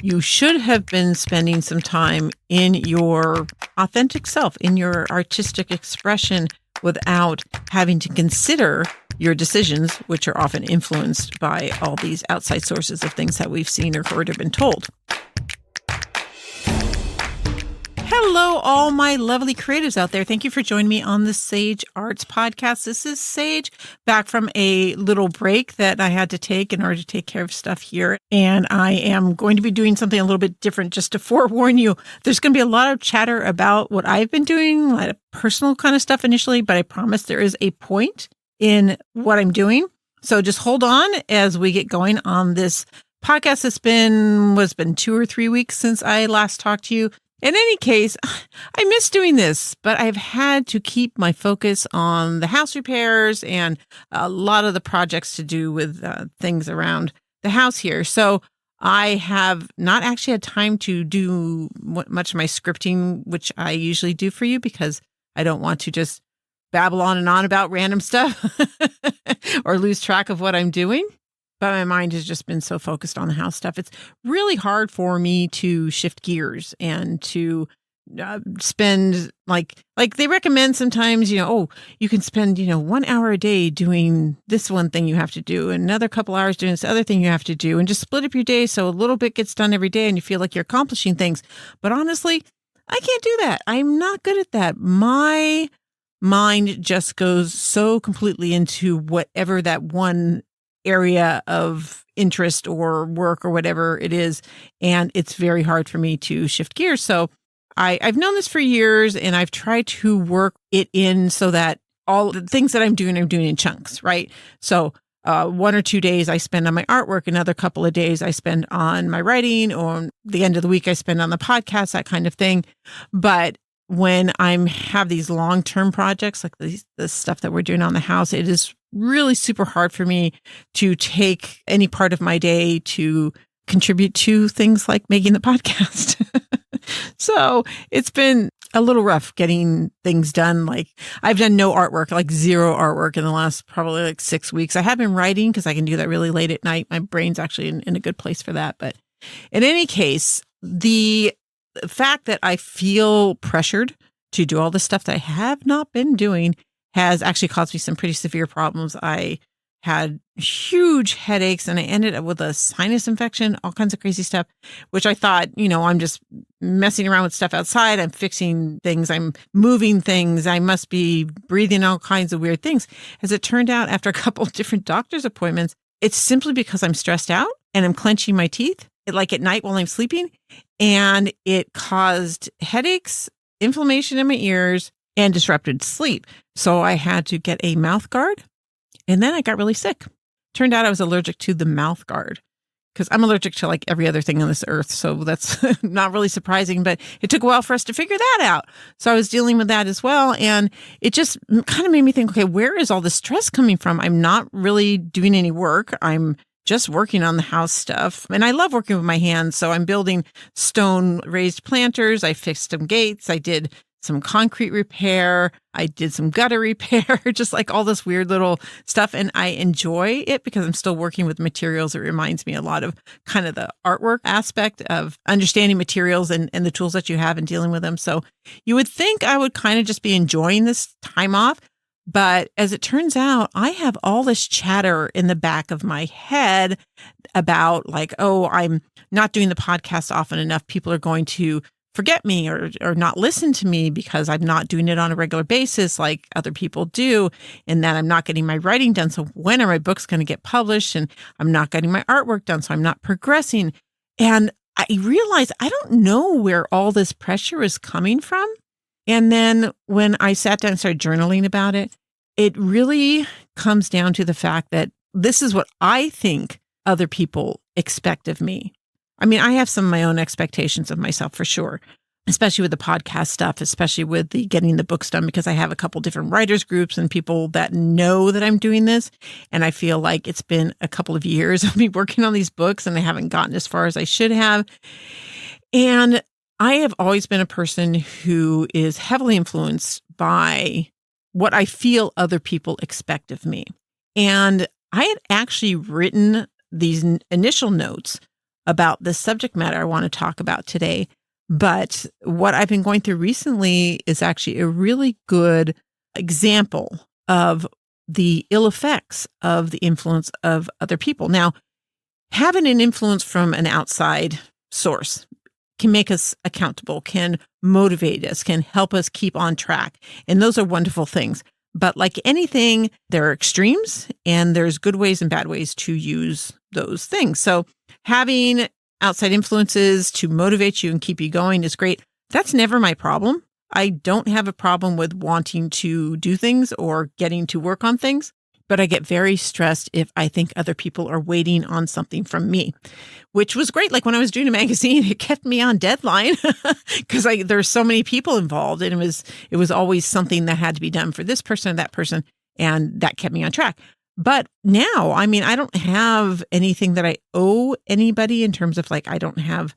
You should have been spending some time in your authentic self, in your artistic expression, without having to consider your decisions, which are often influenced by all these outside sources of things that we've seen or heard or been told. Hello, all my lovely creatives out there. Thank you for joining me on the Sage Arts Podcast. This is Sage, back from a little break that I had to take in order to take care of stuff here. And I am going to be doing something a little bit different just to forewarn you. There's going to be a lot of chatter about what I've been doing, a lot of personal kind of stuff initially, but I promise there is a point in what I'm doing. So just hold on as we get going on this podcast. It's been 2 or 3 weeks since I last talked to you. In any case, I miss doing this, but I've had to keep my focus on the house repairs and a lot of the projects to do with things around the house here. So I have not actually had time to do much of my scripting, which I usually do for you, because I don't want to just babble on and on about random stuff or lose track of what I'm doing. But my mind has just been so focused on the house stuff. It's really hard for me to shift gears and to spend like they recommend sometimes, you can spend, 1 hour a day doing this one thing you have to do, and another couple hours doing this other thing you have to do, and just split up your day so a little bit gets done every day and you feel like you're accomplishing things. But honestly, I can't do that. I'm not good at that. My mind just goes so completely into whatever that one area of interest or work or whatever it is. And it's very hard for me to shift gears. So I've known this for years, and I've tried to work it in so that all the things that I'm doing in chunks, right? So 1 or 2 days I spend on my artwork, another couple of days I spend on my writing, or the end of the week I spend on the podcast, that kind of thing. But when I have these long-term projects like the stuff that we're doing on the house, it is really super hard for me to take any part of my day to contribute to things like making the podcast. So it's been a little rough getting things done. Like I've done no artwork, like zero artwork in the last probably 6 weeks. I have been writing because I can do that really late at night. My brain's actually in a good place for that. But in any case, the fact that I feel pressured to do all the stuff that I have not been doing has actually caused me some pretty severe problems. I had huge headaches, and I ended up with a sinus infection, all kinds of crazy stuff, which I thought, I'm just messing around with stuff outside. I'm fixing things. I'm moving things. I must be breathing all kinds of weird things. As it turned out, after a couple of different doctor's appointments, it's simply because I'm stressed out and I'm clenching my teeth, like at night while I'm sleeping. And it caused headaches, inflammation in my ears, and disrupted sleep. So I had to get a mouth guard, and then I got really sick. Turned out I was allergic to the mouth guard, because I'm allergic to like every other thing on this earth. So that's not really surprising, but it took a while for us to figure that out. So I was dealing with that as well. And it just kind of made me think, okay, where is all the stress coming from? I'm not really doing any work. I'm just working on the house stuff. And I love working with my hands. So I'm building stone raised planters. I fixed some gates. I did some concrete repair. I did some gutter repair, just like all this weird little stuff. And I enjoy it because I'm still working with materials. It reminds me a lot of kind of the artwork aspect of understanding materials and the tools that you have and dealing with them. So you would think I would kind of just be enjoying this time off. But as it turns out, I have all this chatter in the back of my head about like, oh, I'm not doing the podcast often enough. People are going to forget me or not listen to me because I'm not doing it on a regular basis like other people do, and that I'm not getting my writing done. So when are my books going to get published? And I'm not getting my artwork done, so I'm not progressing. And I realized I don't know where all this pressure is coming from. And then when I sat down and started journaling about it, it really comes down to the fact that this is what I think other people expect of me. I mean, I have some of my own expectations of myself for sure, especially with the podcast stuff, especially with the getting the books done, because I have a couple different writers groups and people that know that I'm doing this. And I feel like it's been a couple of years of me working on these books and I haven't gotten as far as I should have. And I have always been a person who is heavily influenced by what I feel other people expect of me. And I had actually written these initial notes about the subject matter I want to talk about today. But what I've been going through recently is actually a really good example of the ill effects of the influence of other people. Now, having an influence from an outside source can make us accountable, can motivate us, can help us keep on track. And those are wonderful things. But like anything, there are extremes and there's good ways and bad ways to use those things. So having outside influences to motivate you and keep you going is great. That's never my problem. I don't have a problem with wanting to do things or getting to work on things, but I get very stressed if I think other people are waiting on something from me, which was great. Like when I was doing a magazine, it kept me on deadline because there's so many people involved, and it was always something that had to be done for this person or that person, and that kept me on track. But now, I mean, I don't have anything that I owe anybody in terms of like, I don't have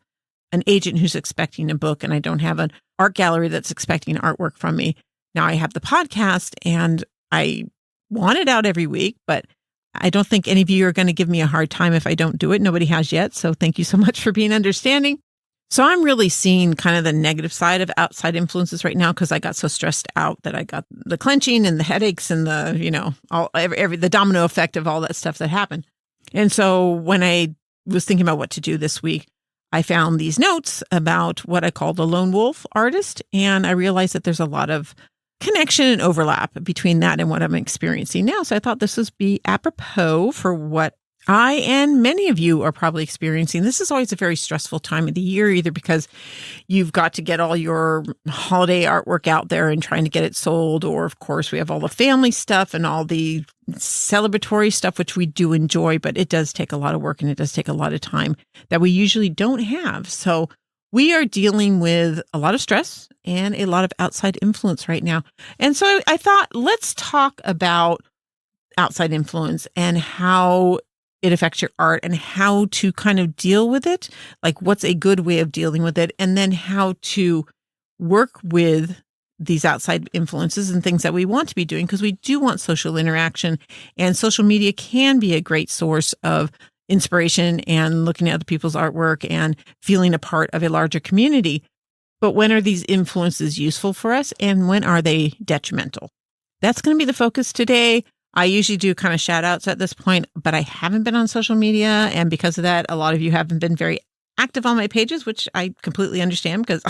an agent who's expecting a book, and I don't have an art gallery that's expecting artwork from me. Now I have the podcast, and I want it out every week, but I don't think any of you are going to give me a hard time if I don't do it. Nobody has yet. So thank you so much for being understanding. So I'm really seeing kind of the negative side of outside influences right now because I got so stressed out that I got the clenching and the headaches and the, the domino effect of all that stuff that happened. And so when I was thinking about what to do this week, I found these notes about what I call the lone wolf artist. And I realized that there's a lot of connection and overlap between that and what I'm experiencing now. So I thought this would be apropos for what I and many of you are probably experiencing. This is always a very stressful time of the year, either because you've got to get all your holiday artwork out there and trying to get it sold, or of course we have all the family stuff and all the celebratory stuff, which we do enjoy, but it does take a lot of work and it does take a lot of time that we usually don't have. So we are dealing with a lot of stress and a lot of outside influence right now. And so I thought, let's talk about outside influence and how it affects your art and how to kind of deal with it. Like what's a good way of dealing with it, and then how to work with these outside influences and things that we want to be doing, because we do want social interaction, and social media can be a great source of inspiration and looking at other people's artwork and feeling a part of a larger community. But when are these influences useful for us, and when are they detrimental? That's going to be the focus today. I usually do kind of shout outs at this point, but I haven't been on social media. And because of that, a lot of you haven't been very active on my pages, which I completely understand because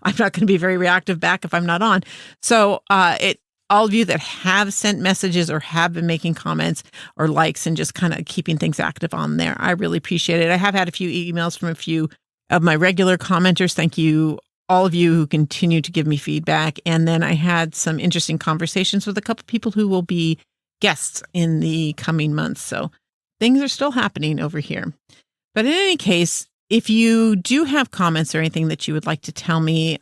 I'm not going to be very reactive back if I'm not on. So all of you that have sent messages or have been making comments or likes and just kind of keeping things active on there, I really appreciate it. I have had a few emails from a few of my regular commenters. Thank you, all of you who continue to give me feedback. And then I had some interesting conversations with a couple people who will be guests in the coming months. So things are still happening over here. But in any case, if you do have comments or anything that you would like to tell me,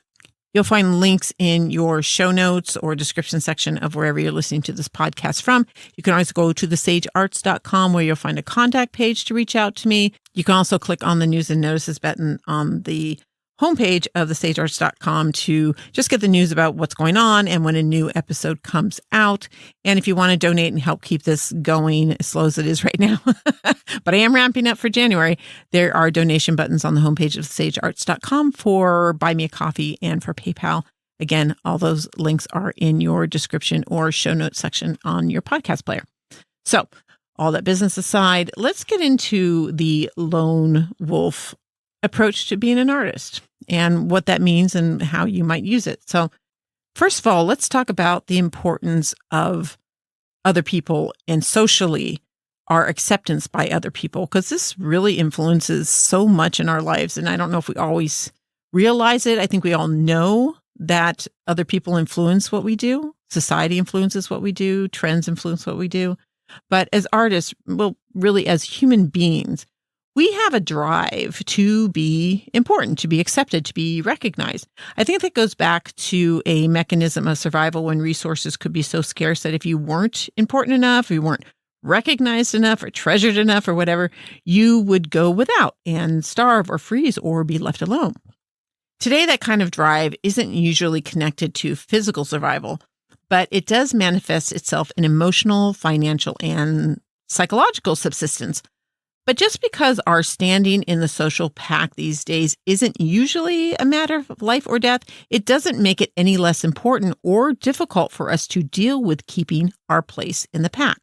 you'll find links in your show notes or description section of wherever you're listening to this podcast from. You can always go to thesagearts.com where you'll find a contact page to reach out to me. You can also click on the news and notices button on the homepage of thesagearts.com to just get the news about what's going on and when a new episode comes out. And if you want to donate and help keep this going as slow as it is right now, but I am ramping up for January, there are donation buttons on the homepage of thesagearts.com for Buy Me a Coffee and for PayPal. Again, all those links are in your description or show notes section on your podcast player. So all that business aside, let's get into the lone wolf approach to being an artist and what that means and how you might use it. So first of all, let's talk about the importance of other people and socially our acceptance by other people, because this really influences so much in our lives. And I don't know if we always realize it. I think we all know that other people influence what we do. Society influences what we do. Trends influence what we do. But as artists, well, really as human beings, we have a drive to be important, to be accepted, to be recognized. I think that goes back to a mechanism of survival when resources could be so scarce that if you weren't important enough, you weren't recognized enough or treasured enough or whatever, you would go without and starve or freeze or be left alone. Today, that kind of drive isn't usually connected to physical survival, but it does manifest itself in emotional, financial, and psychological subsistence. But just because our standing in the social pack these days isn't usually a matter of life or death, it doesn't make it any less important or difficult for us to deal with keeping our place in the pack.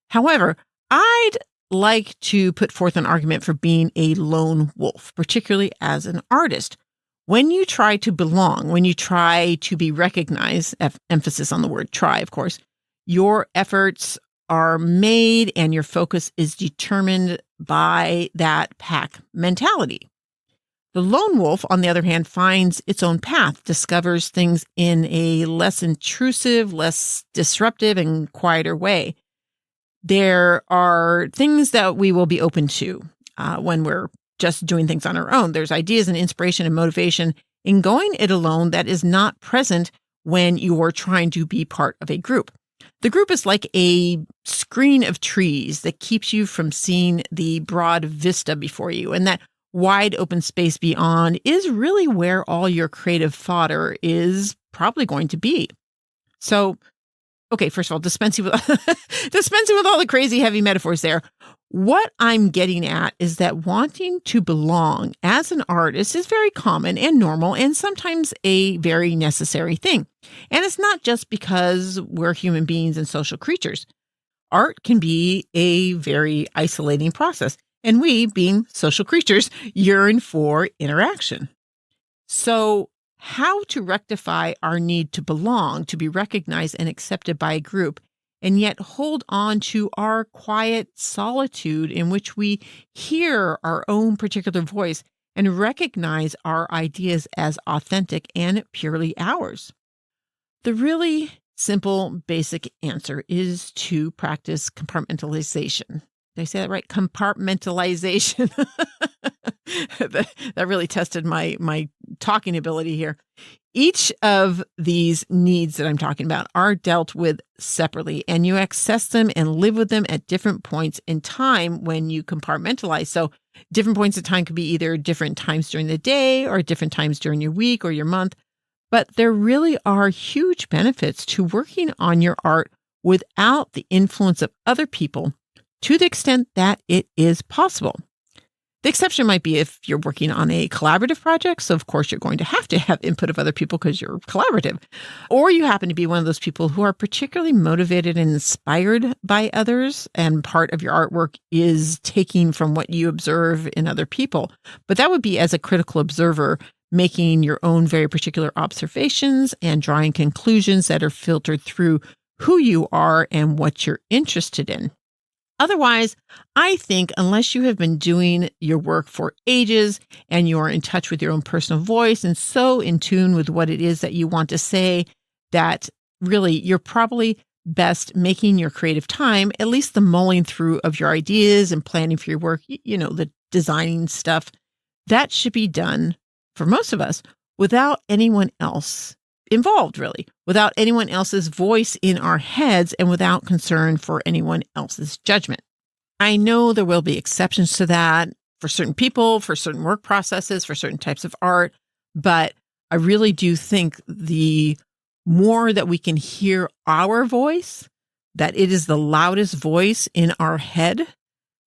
However, I'd like to put forth an argument for being a lone wolf, particularly as an artist. When you try to belong, when you try to be recognized, emphasis on the word try, of course, your efforts are made and your focus is determined by that pack mentality. The lone wolf, on the other hand, finds its own path, discovers things in a less intrusive, less disruptive, and quieter way. There are things that we will be open to when we're just doing things on our own. There's ideas and inspiration and motivation in going it alone that is not present when you're trying to be part of a group. The group is like a screen of trees that keeps you from seeing the broad vista before you. And that wide open space beyond is really where all your creative fodder is probably going to be. So, okay, first of all, dispensing with all the crazy heavy metaphors there. What I'm getting at is that wanting to belong as an artist is very common and normal and sometimes a very necessary thing. And it's not just because we're human beings and social creatures. Art can be a very isolating process, and we, being social creatures, yearn for interaction. So, how to rectify our need to belong, to be recognized and accepted by a group, and yet hold on to our quiet solitude in which we hear our own particular voice and recognize our ideas as authentic and purely ours? The really simple, basic answer is to practice compartmentalization. Did I say that right? Compartmentalization. That really tested my talking ability here. Each of these needs that I'm talking about are dealt with separately, and you access them and live with them at different points in time when you compartmentalize. So different points of time could be either different times during the day or different times during your week or your month. But there really are huge benefits to working on your art without the influence of other people to the extent that it is possible. The exception might be if you're working on a collaborative project. So, of course, you're going to have input of other people because you're collaborative. Or you happen to be one of those people who are particularly motivated and inspired by others. And part of your artwork is taking from what you observe in other people. But that would be as a critical observer, making your own very particular observations and drawing conclusions that are filtered through who you are and what you're interested in. Otherwise, I think unless you have been doing your work for ages and you are in touch with your own personal voice and so in tune with what it is that you want to say, that really you're probably best making your creative time, at least the mulling through of your ideas and planning for your work, the designing stuff, that should be done for most of us without anyone else involved, really, without anyone else's voice in our heads and without concern for anyone else's judgment. I know there will be exceptions to that for certain people, for certain work processes, for certain types of art, but I really do think the more that we can hear our voice, that it is the loudest voice in our head,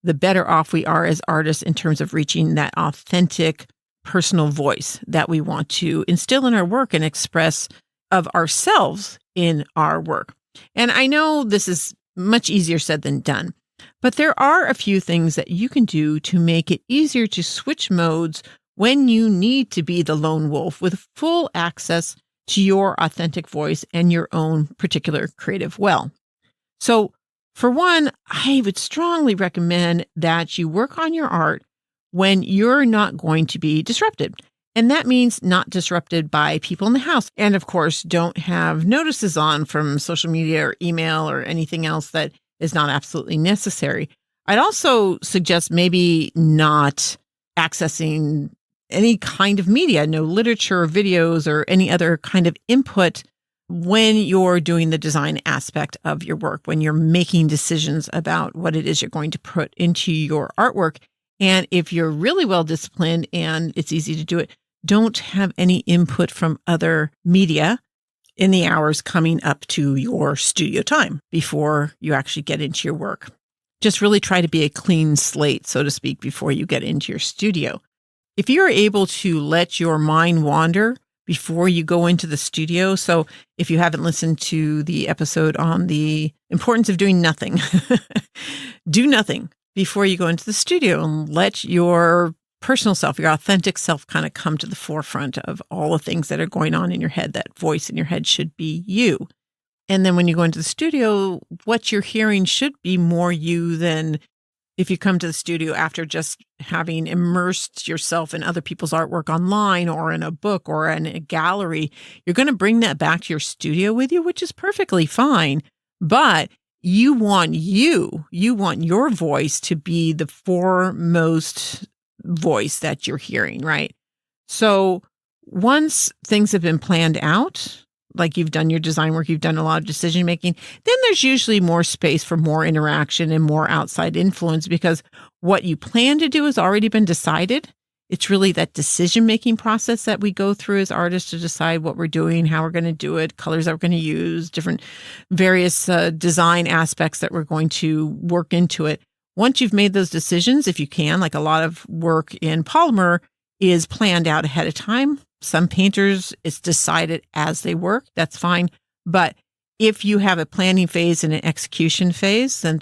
the better off we are as artists in terms of reaching that authentic personal voice that we want to instill in our work and express of ourselves in our work. And I know this is much easier said than done, but there are a few things that you can do to make it easier to switch modes when you need to be the lone wolf with full access to your authentic voice and your own particular creative well. So, for one, I would strongly recommend that you work on your art when you're not going to be disrupted. And that means not disrupted by people in the house. And of course, don't have notices on from social media or email or anything else that is not absolutely necessary. I'd also suggest maybe not accessing any kind of media, no literature, videos, or any other kind of input when you're doing the design aspect of your work, when you're making decisions about what it is you're going to put into your artwork. And if you're really well disciplined and it's easy to do it, don't have any input from other media in the hours coming up to your studio time before you actually get into your work. Just really try to be a clean slate, so to speak, before you get into your studio. If you're able to let your mind wander before you go into the studio, so if you haven't listened to the episode on the importance of doing nothing, do nothing before you go into the studio and let your personal self, your authentic self kind of come to the forefront of all the things that are going on in your head. That voice in your head should be you. And then when you go into the studio, what you're hearing should be more you than if you come to the studio after just having immersed yourself in other people's artwork online or in a book or in a gallery. You're going to bring that back to your studio with you, which is perfectly fine. But you want your voice to be the foremost voice that you're hearing, right? So once things have been planned out, like you've done your design work, you've done a lot of decision making, then there's usually more space for more interaction and more outside influence because what you plan to do has already been decided. It's really that decision making process that we go through as artists to decide what we're doing, how we're going to do it, colors that we're going to use, different various design aspects that we're going to work into it. Once you've made those decisions, if you can, like a lot of work in polymer is planned out ahead of time. Some painters, it's decided as they work. That's fine. But if you have a planning phase and an execution phase, then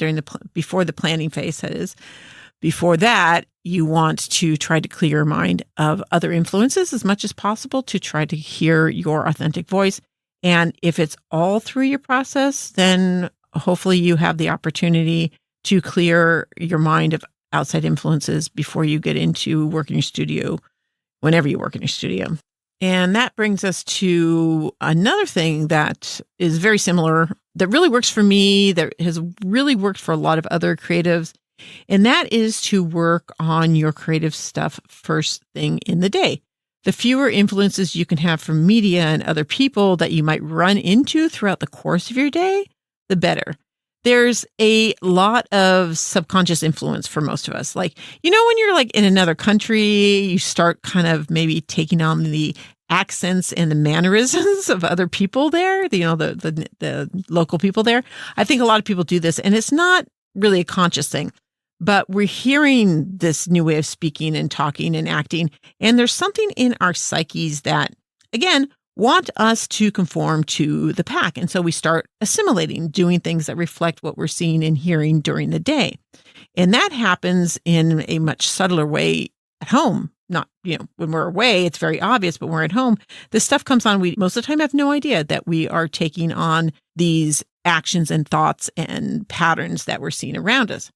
before the planning phase, that is, before that, you want to try to clear your mind of other influences as much as possible to try to hear your authentic voice. And if it's all through your process, then hopefully you have the opportunity to clear your mind of outside influences before you get into work in your studio, whenever you work in your studio. And that brings us to another thing that is very similar, that really works for me, that has really worked for a lot of other creatives. And that is to work on your creative stuff first thing in the day. The fewer influences you can have from media and other people that you might run into throughout the course of your day, the better. There's a lot of subconscious influence for most of us. Like, when you're like in another country, you start kind of maybe taking on the accents and the mannerisms of other people there, the local people there. I think a lot of people do this, and it's not really a conscious thing, but we're hearing this new way of speaking and talking and acting. And there's something in our psyches that, again, want us to conform to the pack. And so we start assimilating, doing things that reflect what we're seeing and hearing during the day. And that happens in a much subtler way at home. Not, when we're away, it's very obvious, but when we're at home, this stuff comes on. We most of the time have no idea that we are taking on these actions and thoughts and patterns that we're seeing around us.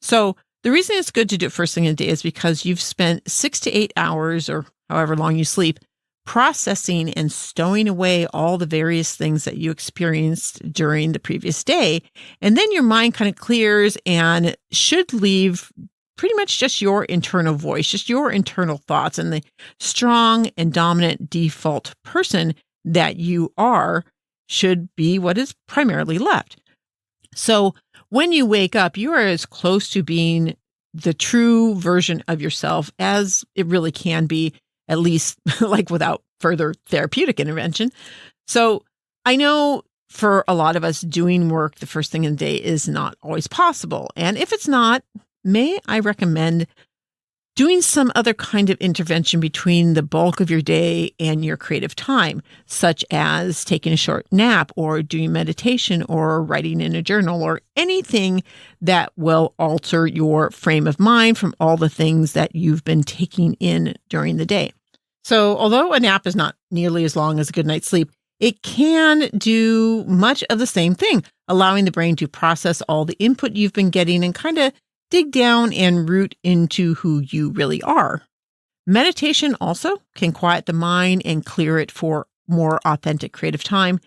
So the reason it's good to do it first thing in the day is because you've spent 6 to 8 hours or however long you sleep processing and stowing away all the various things that you experienced during the previous day. And then your mind kind of clears and should leave pretty much just your internal voice, just your internal thoughts, and the strong and dominant default person that you are should be what is primarily left. So when you wake up, you are as close to being the true version of yourself as it really can be, at least like without further therapeutic intervention. So I know for a lot of us, doing work the first thing in the day is not always possible. And if it's not, may I recommend doing some other kind of intervention between the bulk of your day and your creative time, such as taking a short nap or doing meditation or writing in a journal or anything that will alter your frame of mind from all the things that you've been taking in during the day. So although a nap is not nearly as long as a good night's sleep, it can do much of the same thing, allowing the brain to process all the input you've been getting and kind of dig down and root into who you really are. Meditation also can quiet the mind and clear it for more authentic creative time.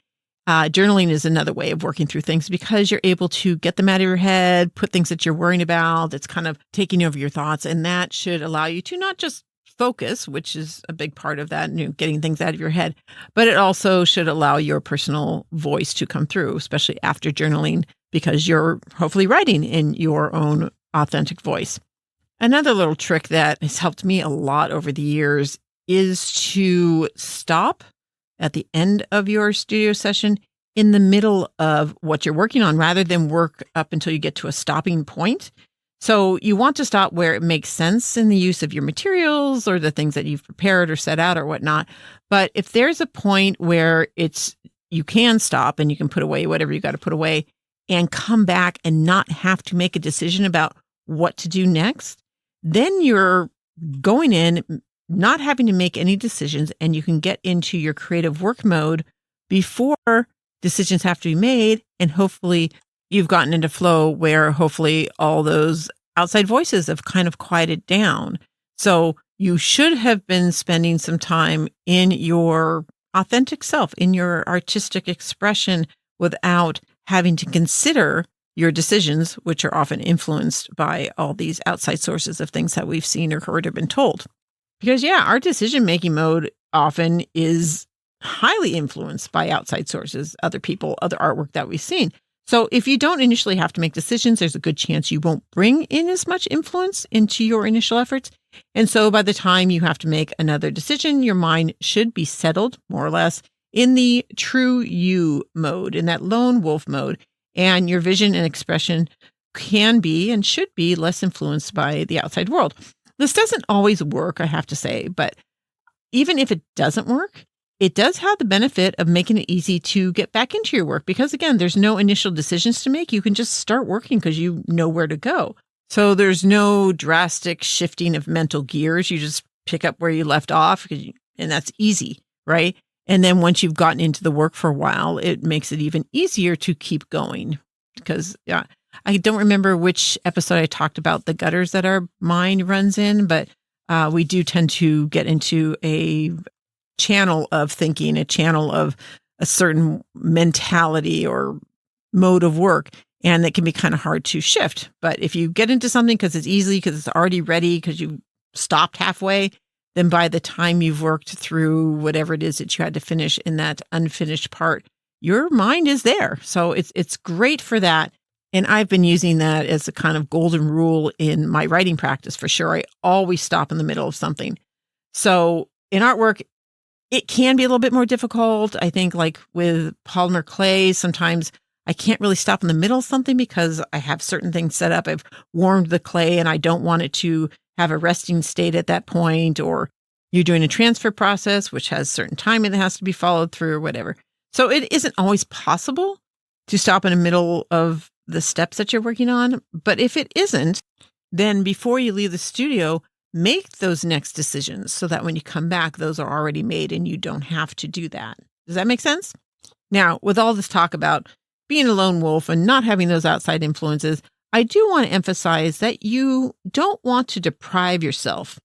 Journaling is another way of working through things because you're able to get them out of your head, put things that you're worrying about, that's kind of taking over your thoughts. And that should allow you to not just focus, which is a big part of that, getting things out of your head, but it also should allow your personal voice to come through, especially after journaling, because you're hopefully writing in your own authentic voice. Another little trick that has helped me a lot over the years is to stop at the end of your studio session in the middle of what you're working on rather than work up until you get to a stopping point. So you want to stop where it makes sense in the use of your materials or the things that you've prepared or set out or whatnot. But if there's a point where you can stop and you can put away whatever you got to put away and come back and not have to make a decision about what to do next, then you're going in, not having to make any decisions, and you can get into your creative work mode before decisions have to be made. And hopefully you've gotten into flow where hopefully all those outside voices have kind of quieted down. So you should have been spending some time in your authentic self, in your artistic expression, without having to consider your decisions, which are often influenced by all these outside sources of things that we've seen or heard or been told. Because our decision-making mode often is highly influenced by outside sources, other people, other artwork that we've seen. So if you don't initially have to make decisions, there's a good chance you won't bring in as much influence into your initial efforts. And so by the time you have to make another decision, your mind should be settled, more or less, in the true you mode, in that lone wolf mode. And your vision and expression can be and should be less influenced by the outside world. This doesn't always work, I have to say, but even if it doesn't work, it does have the benefit of making it easy to get back into your work because, again, there's no initial decisions to make. You can just start working because you know where to go. So there's no drastic shifting of mental gears. You just pick up where you left off, and that's easy, right? And then once you've gotten into the work for a while, it makes it even easier to keep going because, I don't remember which episode I talked about the gutters that our mind runs in, but we do tend to get into a channel of thinking, a channel of a certain mentality or mode of work, and it can be kind of hard to shift. But if you get into something because it's easy, because it's already ready, because you stopped halfway, then by the time you've worked through whatever it is that you had to finish in that unfinished part, your mind is there. So it's great for that. And I've been using that as a kind of golden rule in my writing practice for sure. I always stop in the middle of something. So in artwork, it can be a little bit more difficult. I think like with polymer clay, sometimes I can't really stop in the middle of something because I have certain things set up. I've warmed the clay and I don't want it to have a resting state at that point, or you're doing a transfer process, which has certain timing that has to be followed through or whatever. So it isn't always possible to stop in the middle of the steps that you're working on. But if it isn't, then before you leave the studio, make those next decisions so that when you come back, those are already made and you don't have to do that. Does that make sense? Now, with all this talk about being a lone wolf and not having those outside influences, I do want to emphasize that you don't want to deprive yourself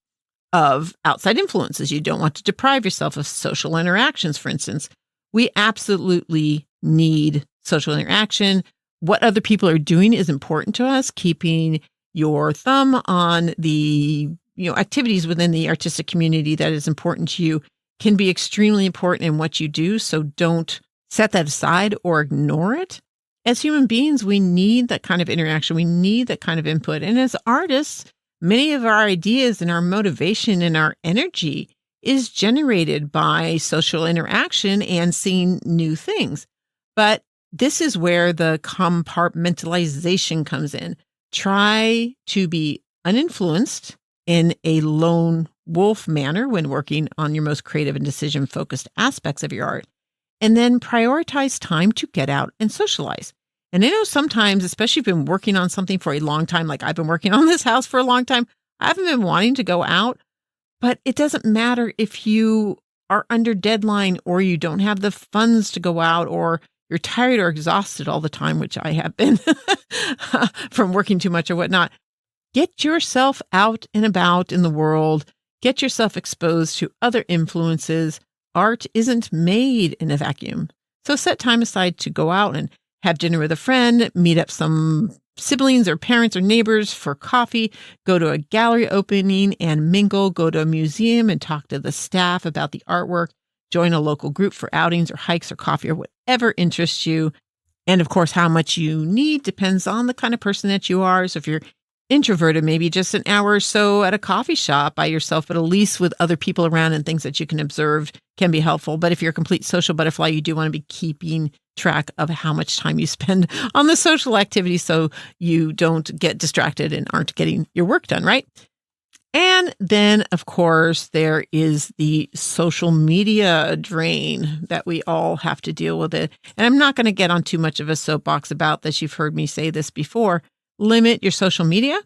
of outside influences. You don't want to deprive yourself of social interactions, for instance. We absolutely need social interaction. What other people are doing is important to us. Keeping your thumb on the activities within the artistic community that is important to you can be extremely important in what you do. So don't set that aside or ignore it. As human beings, we need that kind of interaction. We need that kind of input. And as artists, many of our ideas and our motivation and our energy is generated by social interaction and seeing new things. But this is where the compartmentalization comes in. Try to be uninfluenced in a lone wolf manner when working on your most creative and decision-focused aspects of your art. And then prioritize time to get out and socialize. And I know sometimes, especially if you've been working on something for a long time, like I've been working on this house for a long time, I haven't been wanting to go out, but it doesn't matter if you are under deadline or you don't have the funds to go out or you're tired or exhausted all the time, which I have been from working too much or whatnot. Get yourself out and about in the world. Get yourself exposed to other influences. Art isn't made in a vacuum. So set time aside to go out and have dinner with a friend, meet up some siblings or parents or neighbors for coffee, go to a gallery opening and mingle, go to a museum and talk to the staff about the artwork, join a local group for outings or hikes or coffee or whatever interests you. And of course, how much you need depends on the kind of person that you are. So if you're introverted, maybe just an hour or so at a coffee shop by yourself, but at least with other people around and things that you can observe can be helpful. But if you're a complete social butterfly, you do want to be keeping track of how much time you spend on the social activity so you don't get distracted and aren't getting your work done, right? And then, of course, there is the social media drain that we all have to deal with it. And I'm not going to get on too much of a soapbox about this. You've heard me say this before. Limit your social media,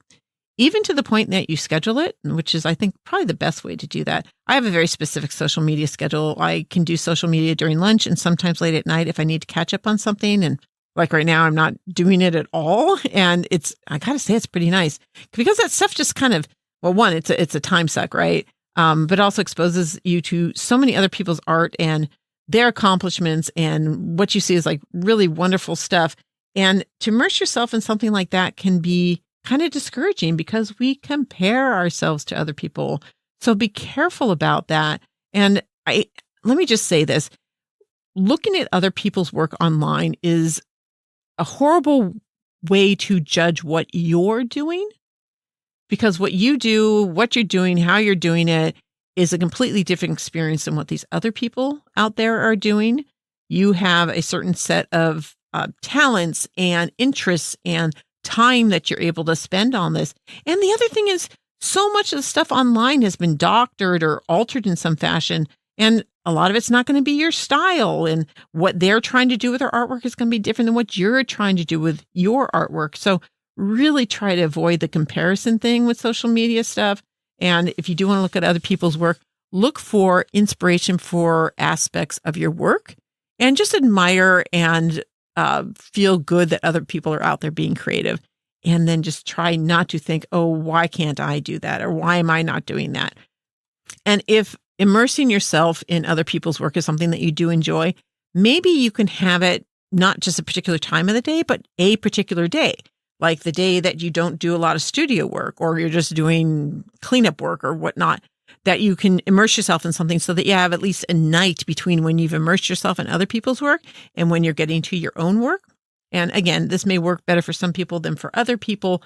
even to the point that you schedule it, which is, I think, probably the best way to do that. I have a very specific social media schedule. I can do social media during lunch and sometimes late at night if I need to catch up on something. And like right now, I'm not doing it at all. And I got to say, it's pretty nice because that stuff just kind of, well, one, it's a time suck, right? But also exposes you to so many other people's art and their accomplishments, and what you see is like really wonderful stuff. And to immerse yourself in something like that can be kind of discouraging because we compare ourselves to other people. So be careful about that. And let me just say this. Looking at other people's work online is a horrible way to judge what you're doing, because what you do, what you're doing, how you're doing it is a completely different experience than what these other people out there are doing. You have a certain set of talents and interests and time that you're able to spend on this. And the other thing is, so much of the stuff online has been doctored or altered in some fashion. And a lot of it's not going to be your style. And what they're trying to do with their artwork is going to be different than what you're trying to do with your artwork. So really try to avoid the comparison thing with social media stuff. And if you do want to look at other people's work, look for inspiration for aspects of your work and just admire and feel good that other people are out there being creative. And then just try not to think, oh, why can't I do that? Or why am I not doing that? And if immersing yourself in other people's work is something that you do enjoy, maybe you can have it not just a particular time of the day, but a particular day. Like the day that you don't do a lot of studio work or you're just doing cleanup work or whatnot, that you can immerse yourself in something so that you have at least a night between when you've immersed yourself in other people's work and when you're getting to your own work. And again, this may work better for some people than for other people,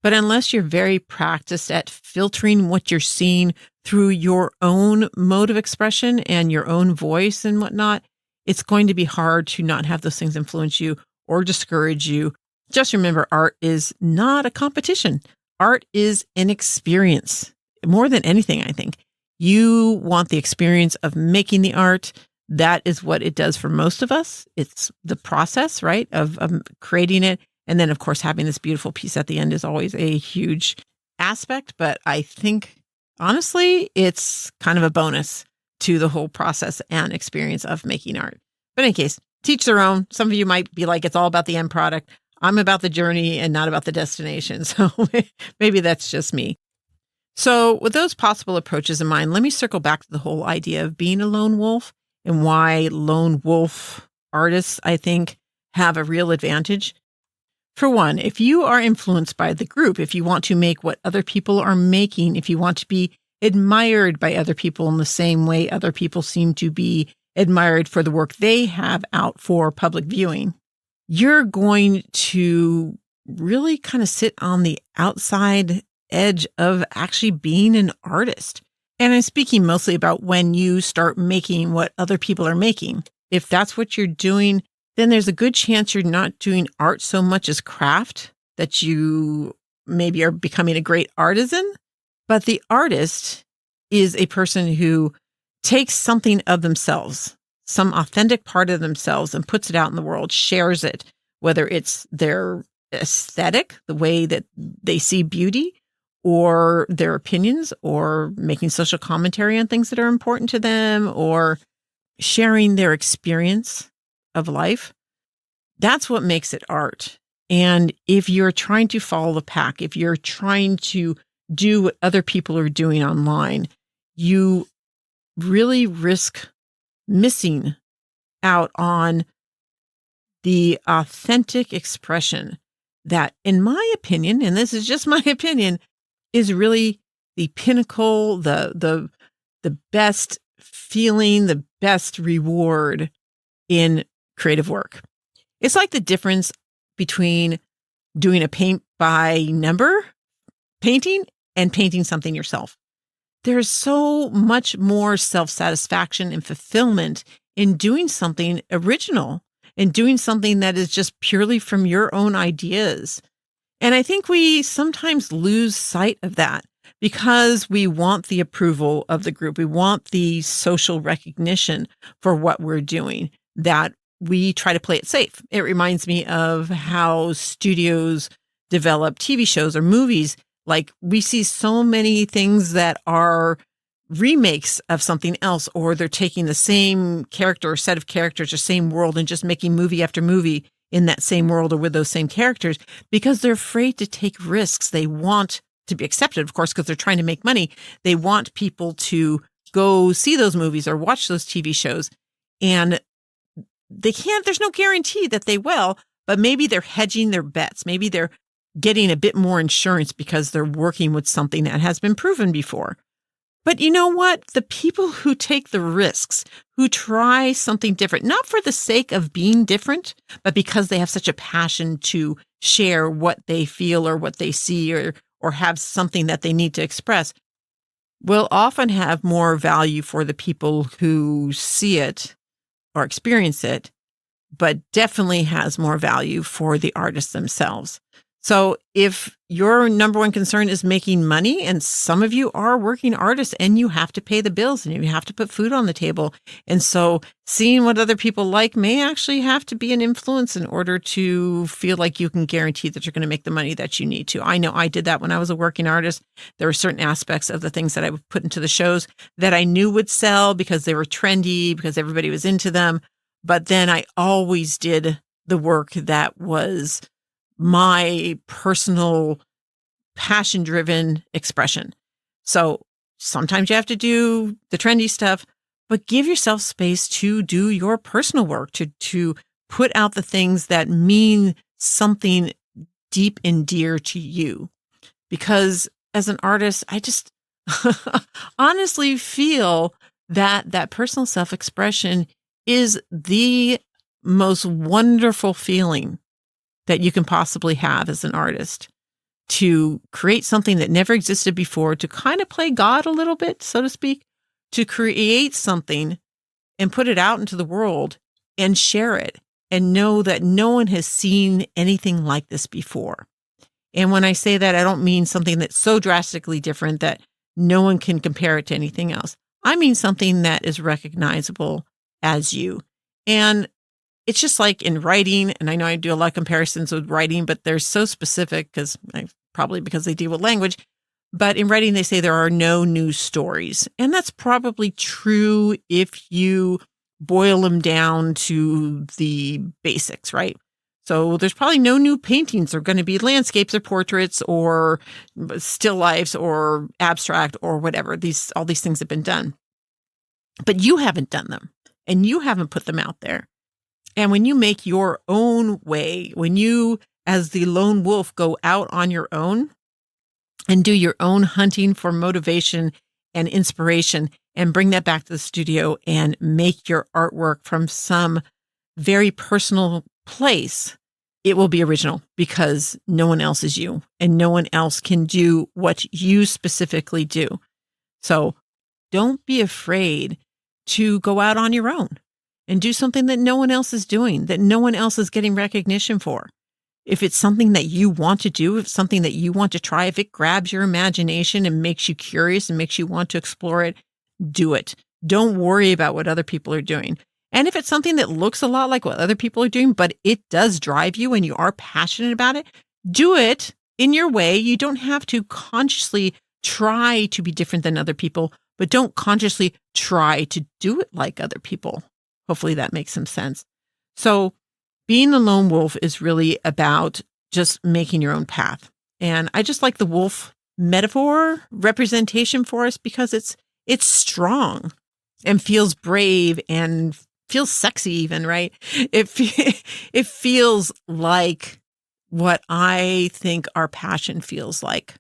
but unless you're very practiced at filtering what you're seeing through your own mode of expression and your own voice and whatnot, it's going to be hard to not have those things influence you or discourage you. Just remember, art is not a competition. Art is an experience. More than anything, I think. You want the experience of making the art. That is what it does for most of us. It's the process, right, of creating it. And then, of course, having this beautiful piece at the end is always a huge aspect. But I think, honestly, it's kind of a bonus to the whole process and experience of making art. But in any case, teach their own. Some of you might be like, it's all about the end product. I'm about the journey and not about the destination. So maybe that's just me. So with those possible approaches in mind, let me circle back to the whole idea of being a lone wolf and why lone wolf artists, I think, have a real advantage. For one, if you are influenced by the group, if you want to make what other people are making, if you want to be admired by other people in the same way other people seem to be admired for the work they have out for public viewing, you're going to really kind of sit on the outside edge of actually being an artist. And I'm speaking mostly about when you start making what other people are making. If that's what you're doing, then there's a good chance you're not doing art so much as craft, that you maybe are becoming a great artisan. But the artist is a person who takes something of themselves, some authentic part of themselves, and puts it out in the world, shares it, whether it's their aesthetic, the way that they see beauty, or their opinions, or making social commentary on things that are important to them, or sharing their experience of life. That's what makes it art. And if you're trying to follow the pack, if you're trying to do what other people are doing online, you really risk missing out on the authentic expression that, in my opinion, and this is just my opinion, is really the pinnacle, the best feeling, the best reward in creative work. It's like the difference between doing a paint by number painting and painting something yourself. There's so much more self-satisfaction and fulfillment in doing something original and doing something that is just purely from your own ideas. And I think we sometimes lose sight of that because we want the approval of the group. We want the social recognition for what we're doing, that we try to play it safe. It reminds me of how studios develop TV shows or movies. Like, we see so many things that are remakes of something else, or they're taking the same character or set of characters or same world and just making movie after movie in that same world or with those same characters because they're afraid to take risks. They want to be accepted, of course, because they're trying to make money. They want people to go see those movies or watch those TV shows. And they can't, there's no guarantee that they will, but maybe they're hedging their bets. Maybe they're getting a bit more insurance because they're working with something that has been proven before. But you know what? The people who take the risks, who try something different, not for the sake of being different, but because they have such a passion to share what they feel or what they see or have something that they need to express, will often have more value for the people who see it or experience it, but definitely has more value for the artists themselves. So if your number one concern is making money, and some of you are working artists and you have to pay the bills and you have to put food on the table. And so seeing what other people like may actually have to be an influence in order to feel like you can guarantee that you're going to make the money that you need to. I know I did that when I was a working artist. There were certain aspects of the things that I would put into the shows that I knew would sell because they were trendy, because everybody was into them. But then I always did the work that was my personal passion-driven expression. So sometimes you have to do the trendy stuff, but give yourself space to do your personal work, to put out the things that mean something deep and dear to you. Because as an artist, I just honestly feel that personal self-expression is the most wonderful feeling that you can possibly have as an artist, to create something that never existed before, to kind of play God a little bit, so to speak, to create something and put it out into the world and share it and know that no one has seen anything like this before. And when I say that, I don't mean something that's so drastically different that no one can compare it to anything else. I mean something that is recognizable as you. And it's just like in writing, and I know I do a lot of comparisons with writing, but they're so specific probably because they deal with language. But in writing, they say there are no new stories. And that's probably true if you boil them down to the basics, right? So there's probably no new paintings. They're going to be landscapes or portraits or still lifes or abstract or whatever. All these things have been done. But you haven't done them and you haven't put them out there. And when you make your own way, when you, as the lone wolf, go out on your own and do your own hunting for motivation and inspiration and bring that back to the studio and make your artwork from some very personal place, it will be original because no one else is you and no one else can do what you specifically do. So don't be afraid to go out on your own and do something that no one else is doing, that no one else is getting recognition for. If it's something that you want to do, if it's something that you want to try, if it grabs your imagination and makes you curious and makes you want to explore it, do it. Don't worry about what other people are doing. And if it's something that looks a lot like what other people are doing, but it does drive you and you are passionate about it, do it in your way. You don't have to consciously try to be different than other people, but don't consciously try to do it like other people. Hopefully that makes some sense. So being the lone wolf is really about just making your own path. And I just like the wolf metaphor representation for us because it's strong and feels brave and feels sexy even, right? It feels like what I think our passion feels like.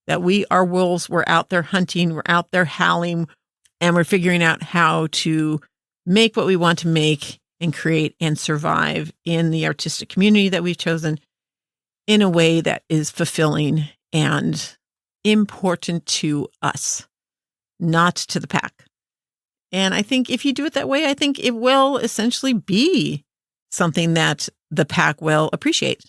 That we are wolves, we're out there hunting, we're out there howling, and we're figuring out how to make what we want to make and create and survive in the artistic community that we've chosen in a way that is fulfilling and important to us, not to the pack. And I think if you do it that way, I think it will essentially be something that the pack will appreciate.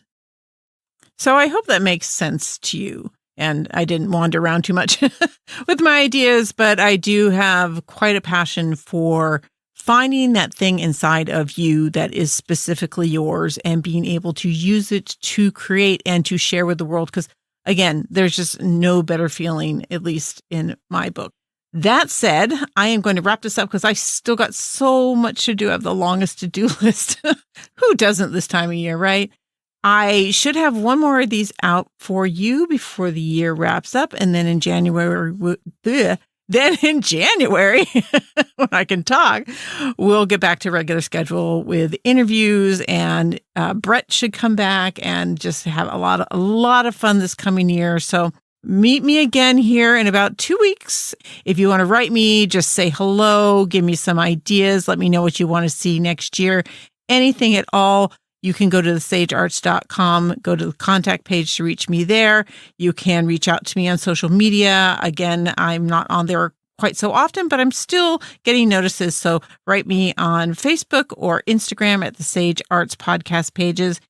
So I hope that makes sense to you. And I didn't wander around too much with my ideas, but I do have quite a passion for finding that thing inside of you that is specifically yours and being able to use it to create and to share with the world. Because again, there's just no better feeling, at least in my book. That said, I am going to wrap this up because I still got so much to do. I have the longest to-do list. Who doesn't this time of year, right? I should have one more of these out for you before the year wraps up. And then in January, when I can talk, we'll get back to regular schedule with interviews, and Brett should come back and just have a lot of fun this coming year. So meet me again here in about 2 weeks. If you want to write me, just say hello, give me some ideas, let me know what you want to see next year, anything at all. You can go to thesagearts.com, go to the contact page to reach me there. You can reach out to me on social media. Again, I'm not on there quite so often, but I'm still getting notices. So write me on Facebook or Instagram at the Sage Arts podcast pages.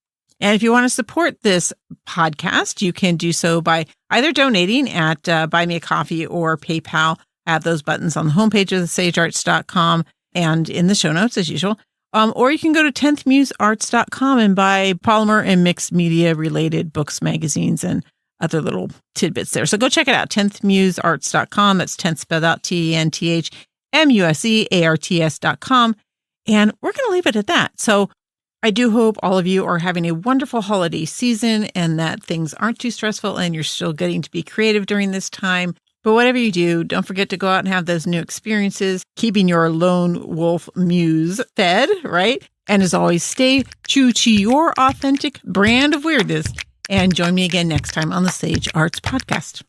And if you want to support this podcast, you can do so by either donating at Buy Me a Coffee or PayPal. I have those buttons on the homepage of thesagearts.com and in the show notes as usual. Or you can go to 10thmusearts.com and buy polymer and mixed media related books, magazines, and other little tidbits there. So go check it out, 10thmusearts.com. That's 10th spelled out TENTHMUSEARTS.com. And we're going to leave it at that. So I do hope all of you are having a wonderful holiday season and that things aren't too stressful and you're still getting to be creative during this time. But whatever you do, don't forget to go out and have those new experiences, keeping your lone wolf muse fed, right? And as always, stay true to your authentic brand of weirdness. And join me again next time on the Sage Arts Podcast.